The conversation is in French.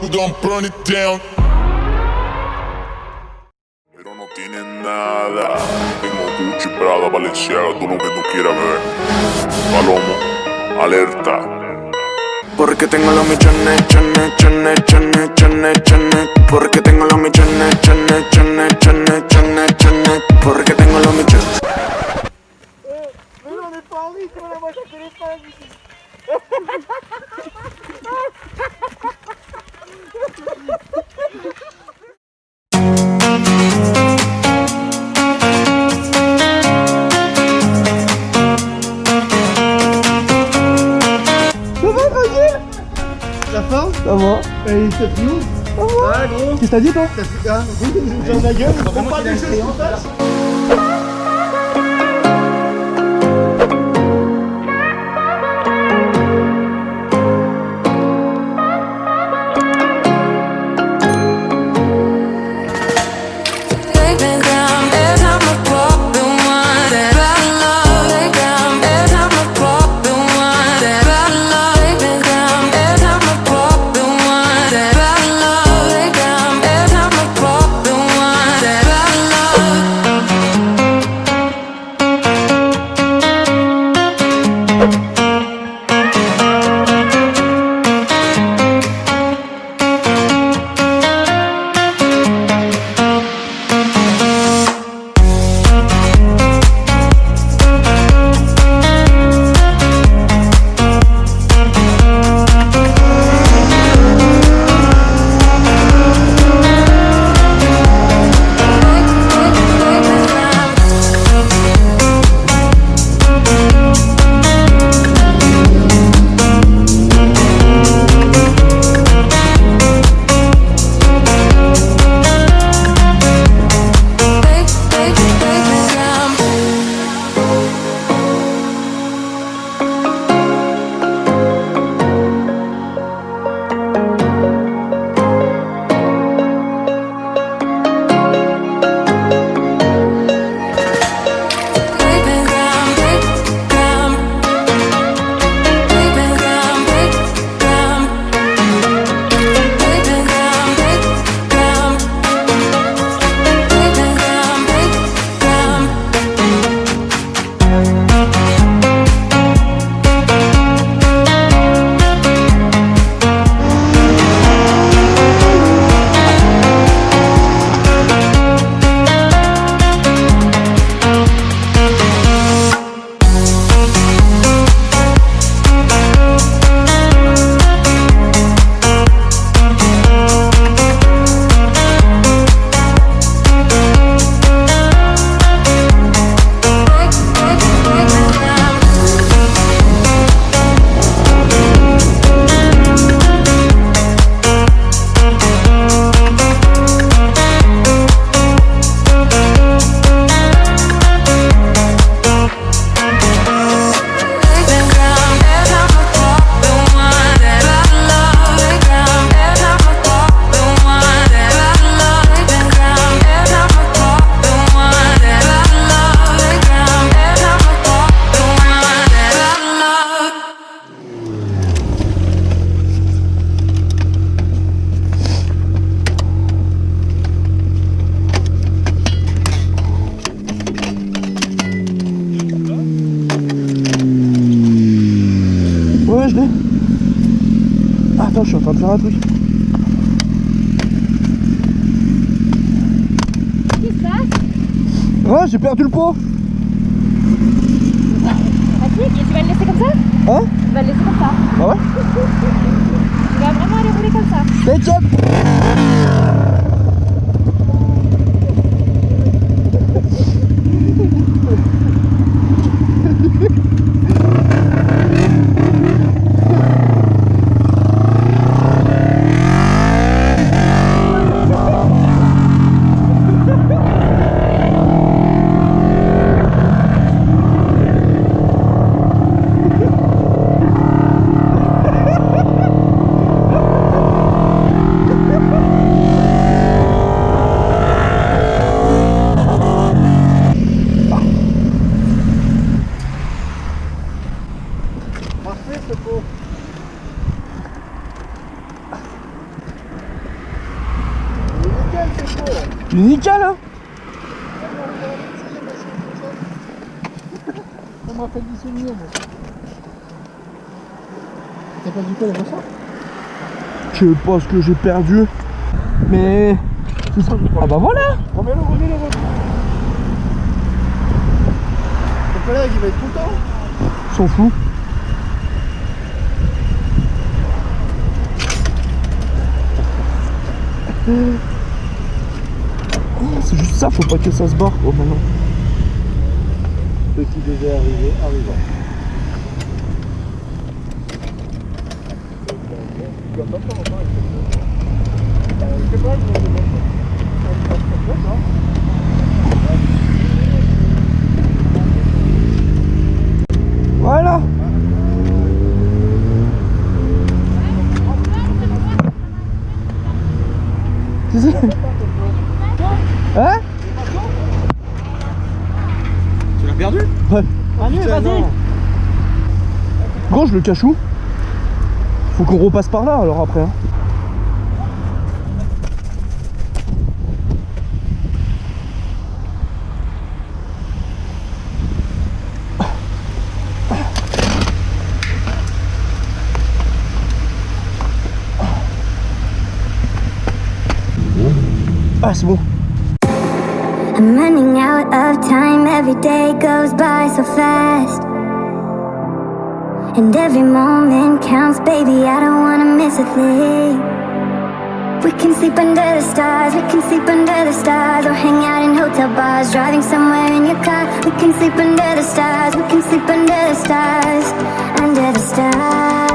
gonna burn it down. Pero no tienen nada. Tengo Gucci, Prada, Balenciaga, todo lo que tú quieras ver. Palomo, alerta. Porque tengo los millones, chones, chones, chones, chones, chones. Porque tengo los millones, chones, chones, chones, chones, chones. Porque tengo los millones. Mais on n'est pas en rythme là, moi je connais pas la musique. Ça va tranquille? La forme? Ça va. Et t'as pris où? Ça va gros. Qu'est-ce que t'as dit toi? T'as pris un dans la gueule? On parle des choses qui se passent. Attends, je suis en train de faire un truc. Qu'est-ce qui se passe? Ouais, j'ai perdu le pot. Vas-y, et tu vas le laisser comme ça? Hein? Tu vas le laisser comme ça. Ah ouais? Tu vas vraiment aller rouler comme ça. Ketchup. C'est nickel hein. Ça me rappelle des souvenirs moi. T'as perdu quoi la voiture? Je sais pas ce que j'ai perdu. Mais... Ah bah voilà. Remets-le. Ton collègue il va être content. S'en fout. C'est juste ça, faut pas que ça se barre. Oh maintenant. Ce qui devait arriver, arriva. Tu vas pas faire encore avec je sais pas, je vais Voilà. C'est ça. Hein? Tu l'as perdu? Ouais. Allez, vas-y. Gros, je le cache où? Faut qu'on repasse par là alors après. Hein. Ah, c'est bon. I'm running out of time, every day goes by so fast. And every moment counts, baby, I don't wanna miss a thing. We can sleep under the stars, we can sleep under the stars. Or hang out in hotel bars, driving somewhere in your car. We can sleep under the stars, we can sleep under the stars. Under the stars.